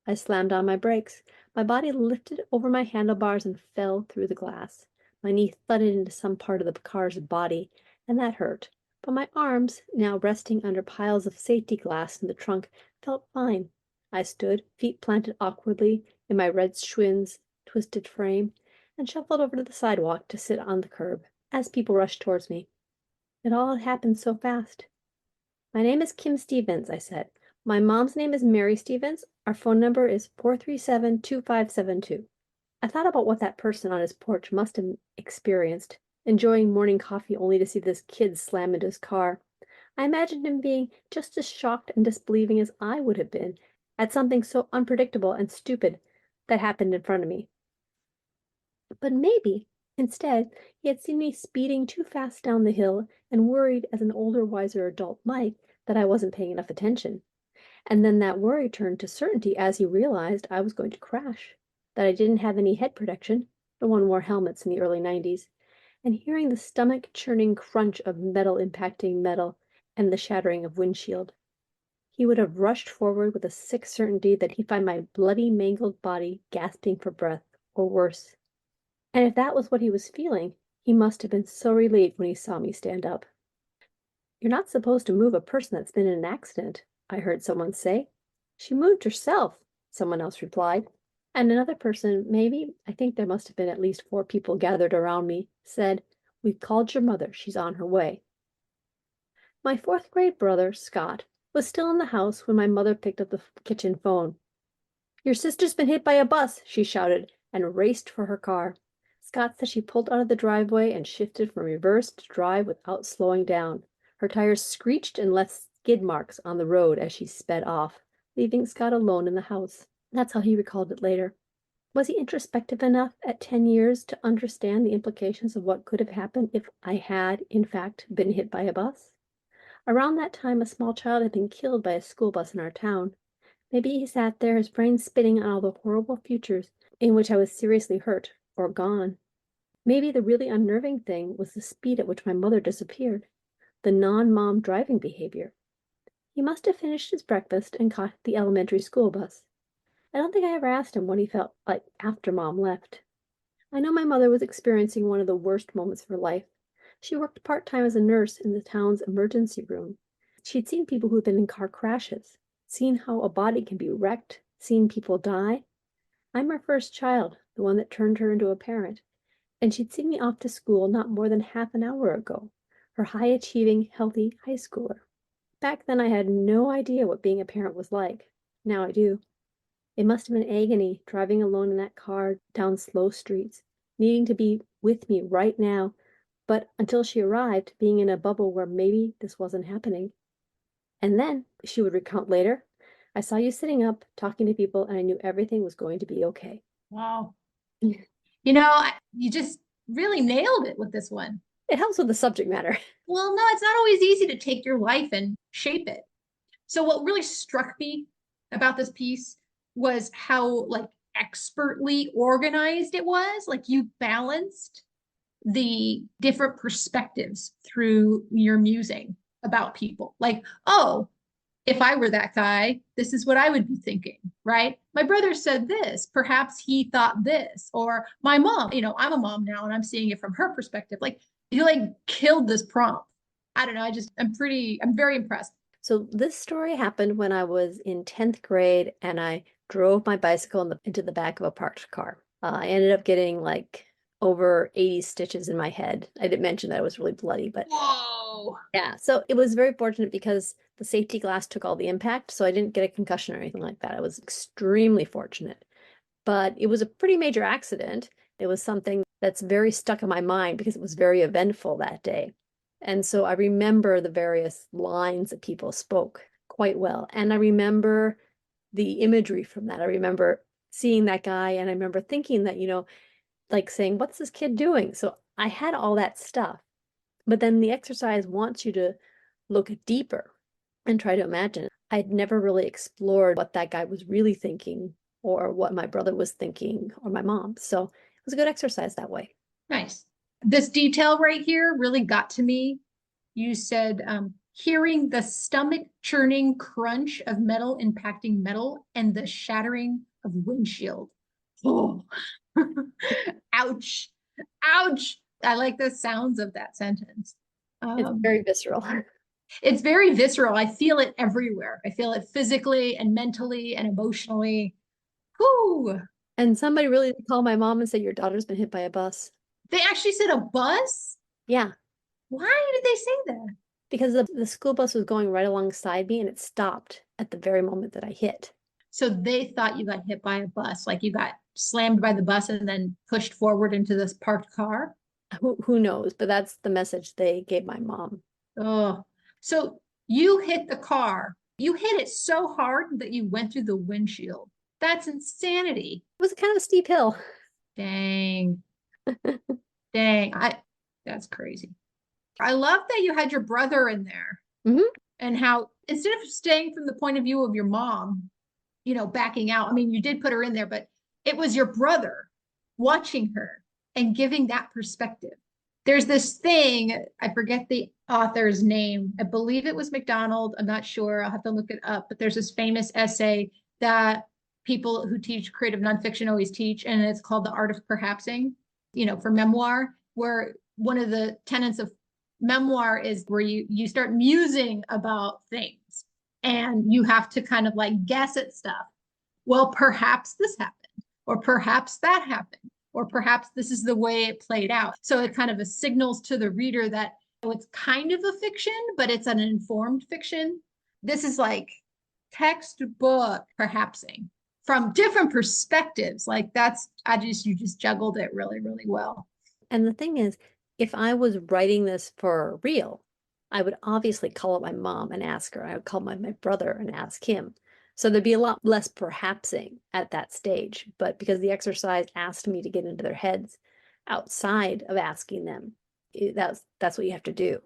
I slammed on my brakes. My body lifted over my handlebars and fell through the glass. My knee thudded into some part of the car's body, and that hurt. But my arms, now resting under piles of safety glass in the trunk, felt fine. I stood, feet planted awkwardly in my red Schwinn's twisted frame, and shuffled over to the sidewalk to sit on the curb as people rushed towards me. It all had happened so fast. My name is Kim Stevens, I said. My mom's name is Mary Stevens. Our phone number is 437-2572. I thought about what that person on his porch must have experienced, enjoying morning coffee only to see this kid slam into his car. I imagined him being just as shocked and disbelieving as I would have been at something so unpredictable and stupid that happened in front of me. But maybe, instead, he had seen me speeding too fast down the hill and worried, as an older, wiser adult might, that I wasn't paying enough attention. And then that worry turned to certainty as he realized I was going to crash, that I didn't have any head protection, no one wore helmets in the early 90s, and hearing the stomach-churning crunch of metal impacting metal and the shattering of windshield. He would have rushed forward with a sick certainty that he'd find my bloody, mangled body gasping for breath, or worse. And if that was what he was feeling, he must have been so relieved when he saw me stand up. You're not supposed to move a person that's been in an accident, I heard someone say. She moved herself, someone else replied. And another person, maybe, I think there must have been at least 4 people gathered around me, said, "We've called your mother. She's on her way." My 4th grade brother, Scott, was still in the house when my mother picked up the kitchen phone. "Your sister's been hit by a bus," she shouted, and raced for her car. Scott said she pulled out of the driveway and shifted from reverse to drive without slowing down. Her tires screeched and left skid marks on the road as she sped off, leaving Scott alone in the house. That's how he recalled it later. Was he introspective enough at 10 years to understand the implications of what could have happened if I had, in fact, been hit by a bus? Around that time, a small child had been killed by a school bus in our town. Maybe he sat there, his brain spinning on all the horrible futures in which I was seriously hurt or gone. Maybe the really unnerving thing was the speed at which my mother disappeared, the non-mom driving behavior. He must have finished his breakfast and caught the elementary school bus. I don't think I ever asked him what he felt like after Mom left. I know my mother was experiencing one of the worst moments of her life. She worked part-time as a nurse in the town's emergency room. She'd seen people who'd been in car crashes, seen how a body can be wrecked, seen people die. I'm her first child, the one that turned her into a parent, and she'd seen me off to school not more than half an hour ago, her high-achieving, healthy high schooler. Back then I had no idea what being a parent was like. Now I do. It must have been agony driving alone in that car down slow streets, needing to be with me right now, but until she arrived, being in a bubble where maybe this wasn't happening. And then, she would recount later, I saw you sitting up, talking to people, and I knew everything was going to be okay. Wow. You just really nailed it with this one. It helps with the subject matter. Well, no, it's not always easy to take your life and shape it. So what really struck me about this piece was how expertly organized it was. Like you balanced the different perspectives through your musing about people. Like, oh, if I were that guy, this is what I would be thinking, right? My brother said this, perhaps he thought this, or my mom, I'm a mom now and I'm seeing it from her perspective. Like you killed this prompt. I don't know. I'm very impressed. So this story happened when I was in 10th grade and I drove my bicycle into the back of a parked car. I ended up getting over 80 stitches in my head. I didn't mention that it was really bloody, but whoa. Yeah, so it was very fortunate because the safety glass took all the impact, so I didn't get a concussion or anything like that. I was extremely fortunate. But it was a pretty major accident. It was something that's very stuck in my mind because it was very eventful that day. And so I remember the various lines that people spoke quite well. And I remember the imagery from that. I remember seeing that guy and I remember thinking that, saying, what's this kid doing? So I had all that stuff. But then the exercise wants you to look deeper and try to imagine. I'd never really explored what that guy was really thinking or what my brother was thinking or my mom. So it was a good exercise that way. Nice. This detail right here really got to me. You said, hearing the stomach churning crunch of metal impacting metal and the shattering of windshield. Oh, ouch, ouch. I like the sounds of that sentence. It's very visceral. It's very visceral. I feel it everywhere. I feel it physically and mentally and emotionally. Whoo. And somebody really called my mom and said, your daughter's been hit by a bus. They actually said a bus? Yeah. Why did they say that? Because the school bus was going right alongside me and it stopped at the very moment that I hit. So they thought you got hit by a bus, like you got slammed by the bus and then pushed forward into this parked car? Who knows? But that's the message they gave my mom. Oh, so you hit the car. You hit it so hard that you went through the windshield. That's insanity. It was kind of a steep hill. Dang. Dang. That's crazy. I love that you had your brother in there. Mm-hmm. And how instead of staying from the point of view of your mom, backing out. I mean, you did put her in there, but it was your brother watching her and giving that perspective. There's this thing, I forget the author's name. I believe it was McDonald. I'm not sure. I'll have to look it up. But there's this famous essay that people who teach creative nonfiction always teach, and it's called The Art of Perhapsing, for memoir, where one of the tenets of memoir is where you start musing about things. and you have to kind of like guess at stuff. Well, perhaps this happened, or perhaps that happened, or perhaps this is the way it played out. So it kind of signals to the reader that it's kind of a fiction, but it's an informed fiction. This is like textbook perhapsing from different perspectives. Like you just juggled it really, really well. And the thing is, if I was writing this for real, I would obviously call up my mom and ask her. I would call my brother and ask him. So there'd be a lot less perhapsing at that stage. But because the exercise asked me to get into their heads outside of asking them, that's what you have to do,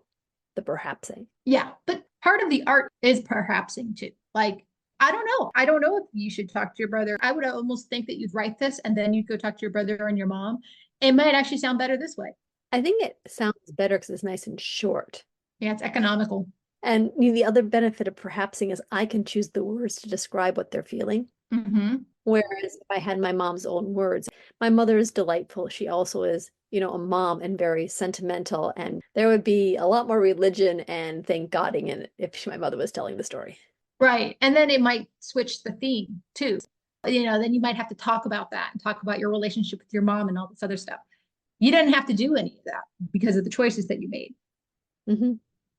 the perhapsing. Yeah, but part of the art is perhapsing too. Like, I don't know. I don't know if you should talk to your brother. I would almost think that you'd write this and then you'd go talk to your brother and your mom. It might actually sound better this way. I think it sounds better because it's nice and short. Yeah, it's economical. And the other benefit of perhapsing is I can choose the words to describe what they're feeling. Mm-hmm. Whereas if I had my mom's own words, my mother is delightful. She also is, a mom and very sentimental. And there would be a lot more religion and thank Godding in it if my mother was telling the story. Right. And then it might switch the theme too. Then you might have to talk about that and talk about your relationship with your mom and all this other stuff. You didn't have to do any of that because of the choices that you made. Mm-hmm.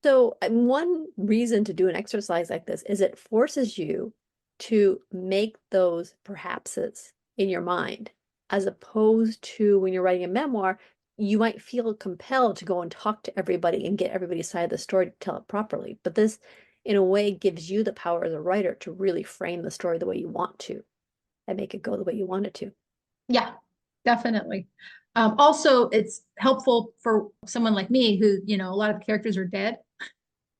So one reason to do an exercise like this is it forces you to make those perhapses in your mind, as opposed to when you're writing a memoir, you might feel compelled to go and talk to everybody and get everybody's side of the story to tell it properly. But this, in a way, gives you the power as a writer to really frame the story the way you want to and make it go the way you want it to. Yeah, definitely. Also, it's helpful for someone like me who, a lot of the characters are dead.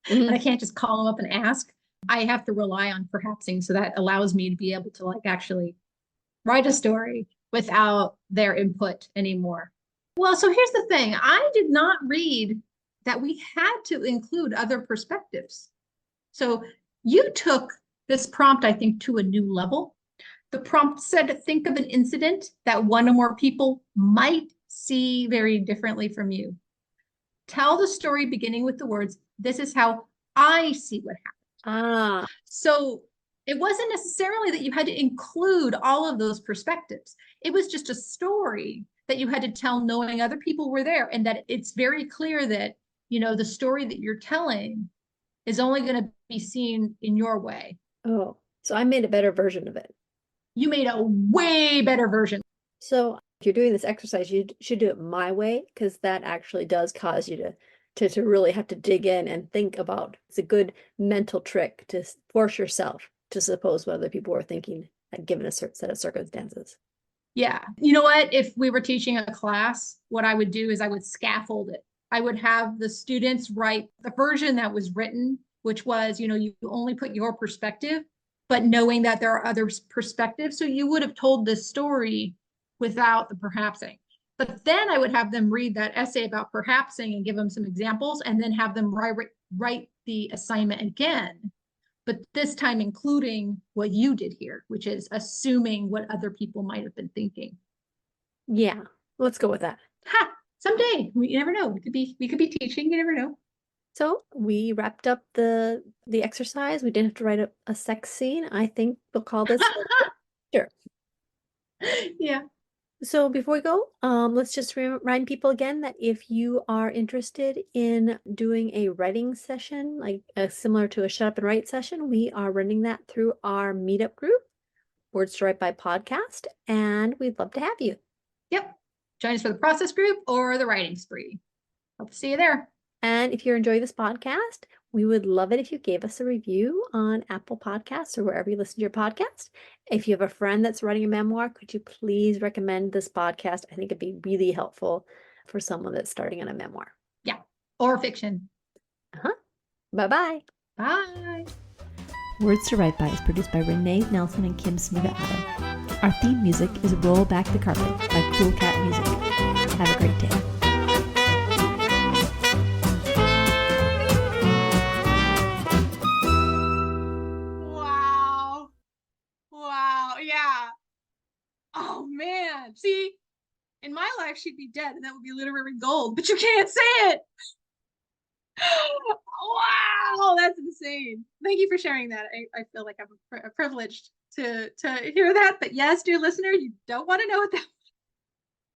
Mm-hmm. And I can't just call them up and ask. I have to rely on perhapsing. So that allows me to be able to actually write a story without their input anymore. Well, so here's the thing. I did not read that we had to include other perspectives. So you took this prompt, I think, to a new level. The prompt said, think of an incident that one or more people might see very differently from you. Tell the story beginning with the words, this is how I see what happened. So it wasn't necessarily that you had to include all of those perspectives. It was just a story that you had to tell knowing other people were there, and that it's very clear that, the story that you're telling is only going to be seen in your way. Oh, so I made a better version of it. You made a way better version. So if you're doing this exercise, you should do it my way, because that actually does cause you to really have to dig in and think about. It's a good mental trick to force yourself to suppose what other people are thinking given a certain set of circumstances. Yeah. You know what? If we were teaching a class, what I would do is I would scaffold it. I would have the students write the version that was written, which was, you only put your perspective, but knowing that there are other perspectives. So you would have told this story without the perhapsing. But then I would have them read that essay about perhapsing and give them some examples, and then have them write the assignment again, but this time including what you did here, which is assuming what other people might have been thinking. Yeah, let's go with that. Someday, you never know. We could be teaching, you never know. So we wrapped up the exercise. We didn't have to write a sex scene. I think we'll call this sure. Yeah. So before we go, let's just remind people again that if you are interested in doing a writing session, similar to a Shut Up and Write session, we are running that through our meetup group, Words to Write by Podcast, and we'd love to have you. Yep. Join us for the process group or the writing spree. Hope to see you there. And if you're enjoying this podcast, we would love it if you gave us a review on Apple Podcasts or wherever you listen to your podcast. If you have a friend that's writing a memoir, could you please recommend this podcast? I think it'd be really helpful for someone that's starting on a memoir. Yeah. Or fiction. Bye-bye. Bye. Words to Write By is produced by Renee Nelson and Kim Smiga Adam. Our theme music is Roll Back the Carpet by Cool Cat Music. Have a great day. Wow. Yeah. Oh man. See, in my life, she'd be dead and that would be literary gold, but you can't say it. Wow, that's insane. Thank you for sharing that. I feel like I'm privileged to hear that. But yes, dear listener, you don't want to know what that